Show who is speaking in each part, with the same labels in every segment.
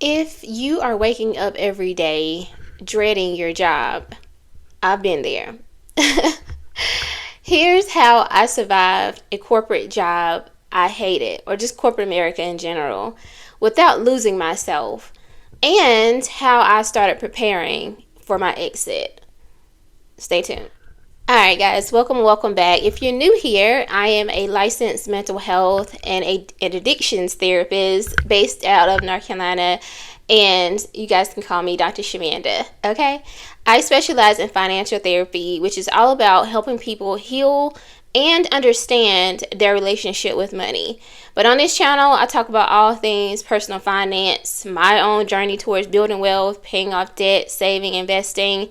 Speaker 1: If you are waking up every day dreading your job, I've been there. Here's how I survived a corporate job I hated, or just corporate America in general, without losing myself, and how I started preparing for my exit. Stay tuned. All right, guys, welcome back. If you're new here, I am a licensed mental health and an addictions therapist based out of North Carolina, and you guys can call me Dr. Shamanda. Okay, I specialize in financial therapy, which is all about helping people heal and understand their relationship with money. But on this channel, I talk about all things personal finance, my own journey towards building wealth, paying off debt, saving, investing,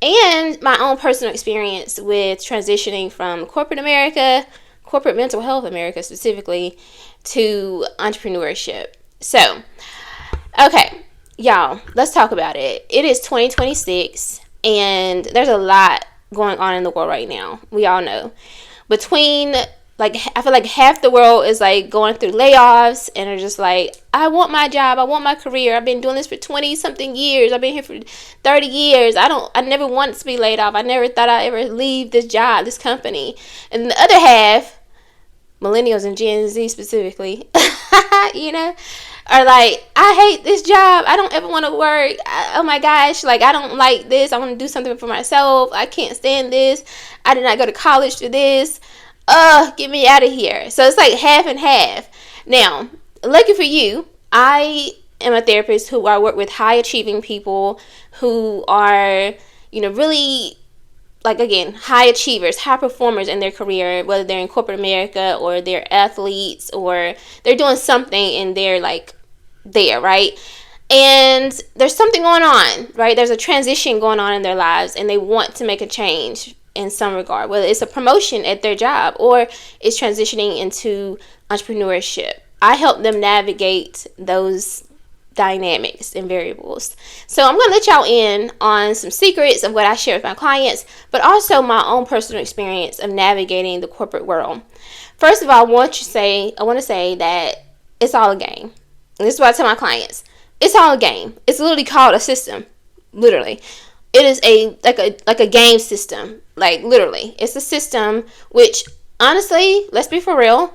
Speaker 1: and my own personal experience with transitioning from corporate America, corporate mental health America specifically, to entrepreneurship. So, okay, y'all, let's talk about it. It is 2026, and there's a lot going on in the world right now. We all know. Between, like, I feel like half the world is like going through layoffs and are just like, I want my job, I want my career. I've been doing this for 20 something years. I've been here for 30 years. I never wanted to be laid off. I never thought I'd ever leave this job, this company. And the other half, millennials and Gen Z specifically, you know, are like, I hate this job. I don't ever want to work. Oh my gosh, like, I don't like this. I want to do something for myself. I can't stand this. I did not go to college for this. Get me out of here. So it's like half and half. Now, lucky for you, I am a therapist who I work with high achieving people who are, really, like, again, high achievers, high performers in their career, whether they're in corporate America or they're athletes or they're doing something and they're like there, right? And there's something going on, right? There's a transition going on in their lives and they want to make a change in some regard, whether it's a promotion at their job or it's transitioning into entrepreneurship. I help them navigate those dynamics and variables. So I'm going to let y'all in on some secrets of what I share with my clients, but also my own personal experience of navigating the corporate world. First of all, I want to say that it's all a game. And this is what I tell my clients. It's all a game. It's literally called a system. Literally. It is like a game system. Like, literally. It's a system which, honestly, let's be for real,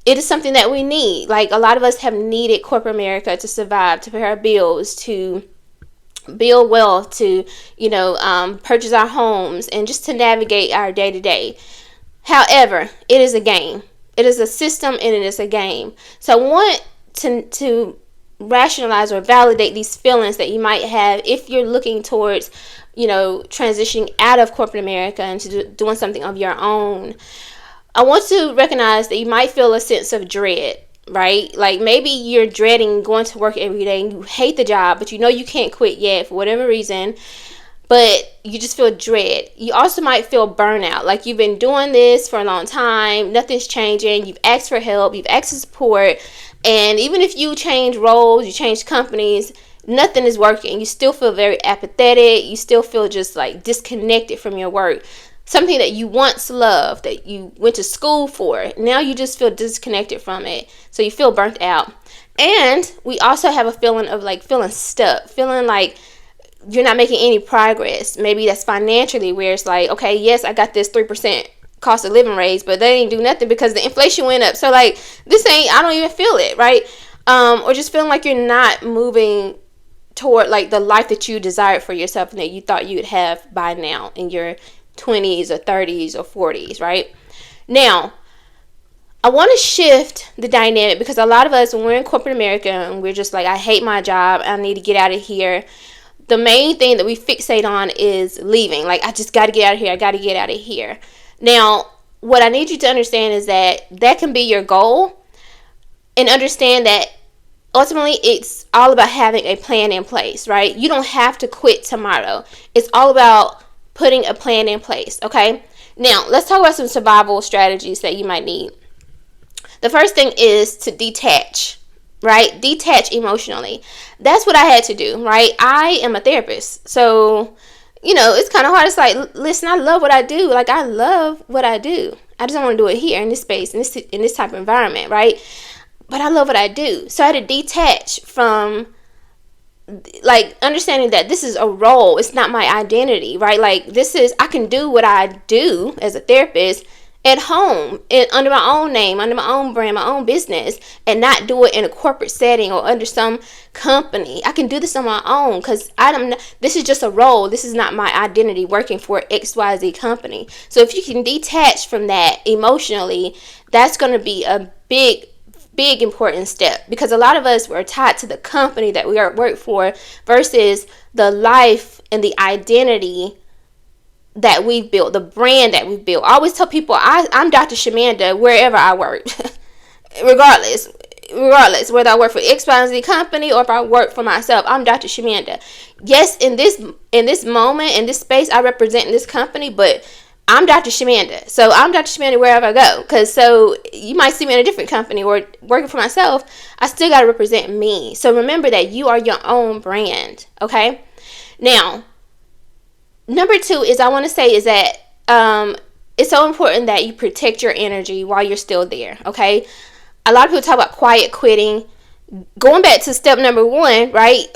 Speaker 1: it is something that we need. Like, a lot of us have needed corporate America to survive, to pay our bills, to build wealth, to, purchase our homes, and just to navigate our day-to-day. However, it is a game. It is a system and it is a game. So I want to rationalize or validate these feelings that you might have if you're looking towards, transitioning out of corporate America and to doing something of your own. I want to recognize that you might feel a sense of dread, right? Like, maybe you're dreading going to work every day and you hate the job, but you can't quit yet for whatever reason, but you just feel dread. You also might feel burnout, like you've been doing this for a long time, nothing's changing, you've asked for help, you've asked for support, and even if you change roles, you change companies, nothing is working. You still feel very apathetic, you still feel just like disconnected from your work. Something that you once loved, that you went to school for, now you just feel disconnected from it. So you feel burnt out. And we also have a feeling of like feeling stuck, feeling like you're not making any progress. Maybe that's financially, where it's like, okay, yes, I got this 3% cost of living raise, but they didn't do nothing because the inflation went up. So like, I don't even feel it, right? Or just feeling like you're not moving toward like the life that you desired for yourself and that you thought you'd have by now in your 20s or 30s or 40s, right? Now, I want to shift the dynamic because a lot of us, when we're in corporate America and we're just like, I hate my job, I need to get out of here, the main thing that we fixate on is leaving. Like, I just got to get out of here. I got to get out of here. Now, what I need you to understand is that can be your goal, and understand that ultimately it's all about having a plan in place, right? You don't have to quit tomorrow. It's all about putting a plan in place, okay? Now, let's talk about some survival strategies that you might need. The first thing is to detach, right? Detach emotionally. That's what I had to do, right? I am a therapist, so it's kind of hard. It's like, listen, I love what I do. Like, I love what I do. I just don't want to do it here in this space, in this type of environment, right? But I love what I do. So I had to detach from like understanding that this is a role, it's not my identity, right? Like I can do what I do as a therapist at home and under my own name, under my own brand, my own business, and not do it in a corporate setting or under some company. I can do this on my own because this is just a role. This is not my identity working for XYZ company. So if you can detach from that emotionally, that's going to be a big important step, because a lot of us were tied to the company that we work for versus the life and the identity that we've built, the brand that we've built. I always tell people I'm Dr. Shamanda wherever I work. regardless whether I work for XYZ company or if I work for myself, I'm Dr. Shamanda. Yes, in this moment, in this space, I represent this company, but I'm Dr. Shamanda. So I'm Dr. Shamanda wherever I go. Because so you might see me in a different company or working for myself. I still got to represent me. So remember that you are your own brand. Okay? Now, number 2 is I want to say is that it's so important that you protect your energy while you're still there. Okay? A lot of people talk about quiet quitting. Going back to step number 1, right?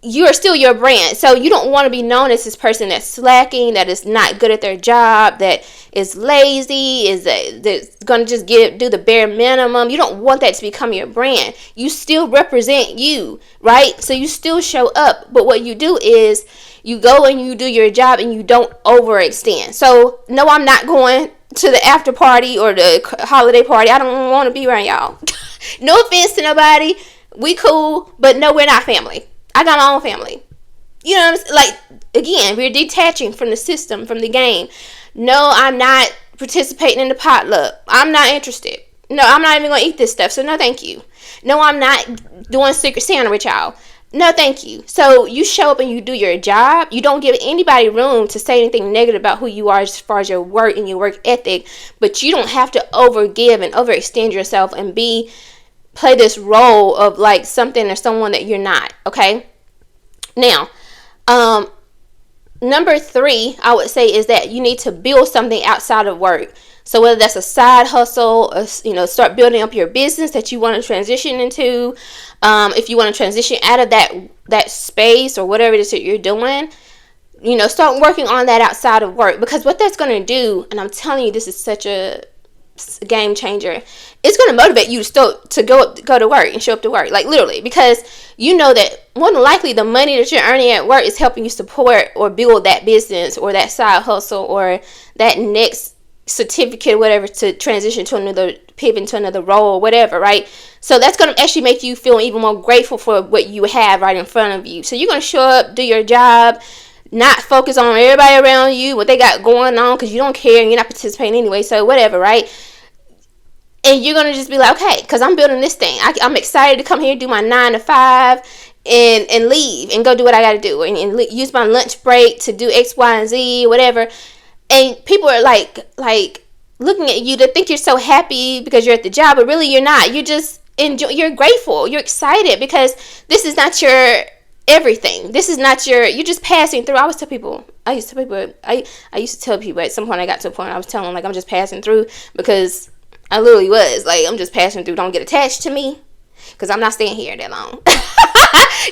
Speaker 1: You are still your brand. So you don't want to be known as this person that's slacking, that is not good at their job, that is lazy, that's going to just do the bare minimum. You don't want that to become your brand. You still represent you, right? So you still show up. But what you do is you go and you do your job and you don't overextend. So no, I'm not going to the after party or the holiday party. I don't want to be around y'all. No offense to nobody. We cool, but no, we're not family. I got my own family. You know what I'm saying? Like, again, we're detaching from the system, from the game. No, I'm not participating in the potluck. I'm not interested. No, I'm not even going to eat this stuff, so no thank you. No, I'm not doing Secret Santa with y'all. No, thank you. So you show up and you do your job. You don't give anybody room to say anything negative about who you are as far as your work and your work ethic, but you don't have to overgive and overextend yourself and play this role of like something or someone that you're not. Okay? Now, number 3, I would say, is that you need to build something outside of work. So whether that's a side hustle, or, start building up your business that you want to transition into. If you want to transition out of that space or whatever it is that you're doing, start working on that outside of work. Because what that's going to do, and I'm telling you, this is such a game changer, it's going to motivate you to go to work and show up to work, like literally, because you know that more than likely the money that you're earning at work is helping you support or build that business or that side hustle or that next certificate or whatever to transition to another, pivot to another role or whatever, right? So that's going to actually make you feel even more grateful for what you have right in front of you. So you're going to show up, do your job, not focus on everybody around you, what they got going on, because you don't care and you're not participating anyway, so whatever, right? And you're going to just be like, okay, because I'm building this thing. I'm excited to come here, do my 9 to 5, and leave and go do what I got to do. And use my lunch break to do X, Y, and Z, whatever. And people are like looking at you to think you're so happy because you're at the job, but really you're not. You're just you're grateful. You're excited because this is not your everything. This is not you're just passing through. I used to tell people at some point, I got to a point I was telling them, like, I'm just passing through, because I literally was like, I'm just passing through. Don't get attached to me, because I'm not staying here that long.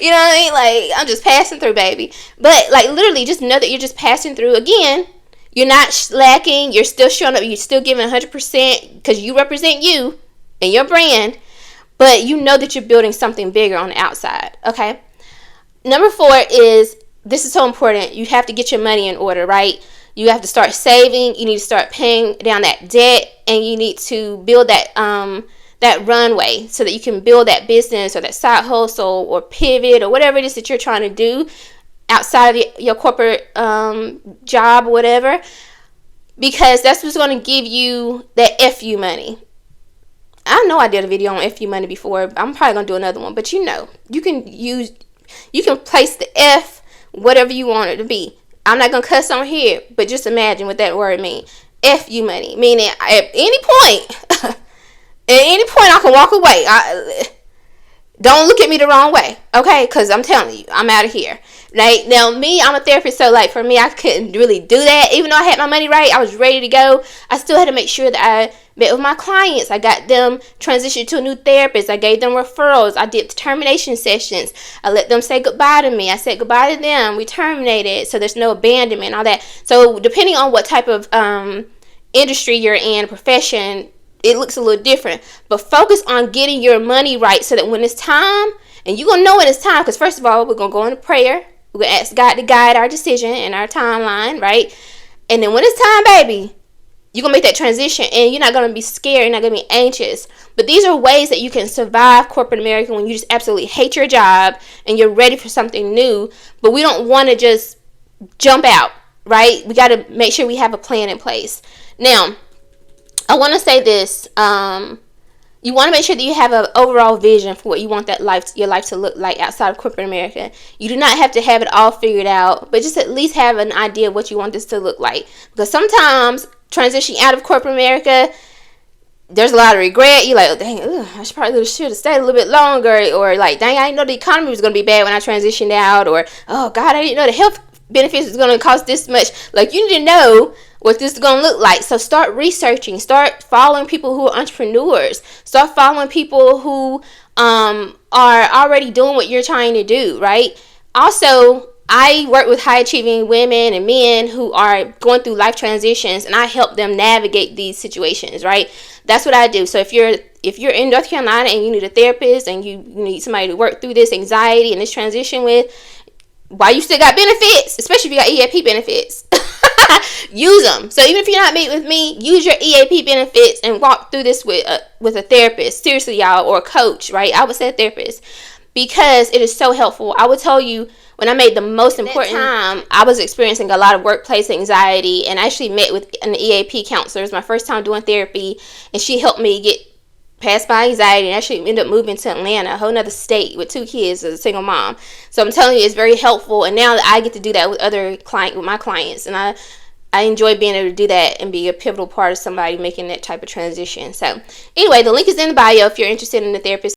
Speaker 1: You know what I mean? Like, I'm just passing through, baby. But like, literally, just know that you're just passing through. Again, you're not slacking. You're still showing up. You're still giving 100% because you represent you and your brand. But you know that you're building something bigger on the outside. Okay. Number 4 is, this is so important. You have to get your money in order, right? You have to start saving. You need to start paying down that debt, and you need to build that runway so that you can build that business or that side hustle or pivot or whatever it is that you're trying to do outside of your corporate job or whatever, because that's what's going to give you that FU money. I know I did a video on FU money before. I'm probably going to do another one, but you can place the F whatever you want it to be. I'm not going to cuss on here, but just imagine what that word means. FU money, meaning at any point I can walk away. Don't look at me the wrong way, okay? Because I'm telling you, I'm out of here. Right now, me, I'm a therapist, so like for me, I couldn't really do that. Even though I had my money right, I was ready to go. I still had to make sure that I met with my clients. I got them transitioned to a new therapist. I gave them referrals. I did termination sessions. I let them say goodbye to me. I said goodbye to them. We terminated, so there's no abandonment, all that. So depending on what type of industry you're in, profession, it looks a little different. But focus on getting your money right so that when it's time, and you're going to know when it's time, because first of all, we're going to go into prayer. We're going to ask God to guide our decision and our timeline, right? And then when it's time, baby, you're going to make that transition, and you're not going to be scared. You're not going to be anxious. But these are ways that you can survive corporate America when you just absolutely hate your job and you're ready for something new. But we don't want to just jump out, right? We got to make sure we have a plan in place. Now, I want to say this. You want to make sure that you have an overall vision for what you want your life to look like outside of corporate America. You do not have to have it all figured out, but just at least have an idea of what you want this to look like. Because sometimes transitioning out of corporate America, there's a lot of regret. You're like, oh, dang, I should have stayed a little bit longer. Or like, dang, I didn't know the economy was going to be bad when I transitioned out. Or, oh, God, I didn't know the health benefits was going to cost this much. Like, you need to know what this is going to look like. So start researching. Start following people who are entrepreneurs. Start following people who are already doing what you're trying to do, right? Also, I work with high achieving women and men who are going through life transitions, and I help them navigate these situations, right? That's what I do. So if you're in North Carolina and you need a therapist and you need somebody to work through this anxiety and this transition with, while you still got benefits, especially if you got EAP benefits, use them. So even if you're not meeting with me, use your EAP benefits and walk through this with a therapist. Seriously, y'all, or a coach, right? I would say a therapist, because it is so helpful. I will tell you, when I made the most important time, I was experiencing a lot of workplace anxiety, and I actually met with an EAP counselor. It was my first time doing therapy, and she helped me get past my anxiety and actually ended up moving to Atlanta, a whole nother state with 2 kids as a single mom. So I'm telling you, it's very helpful, and now I get to do that with my clients, and I enjoy being able to do that and be a pivotal part of somebody making that type of transition. So anyway, the link is in the bio if you're interested in the therapist.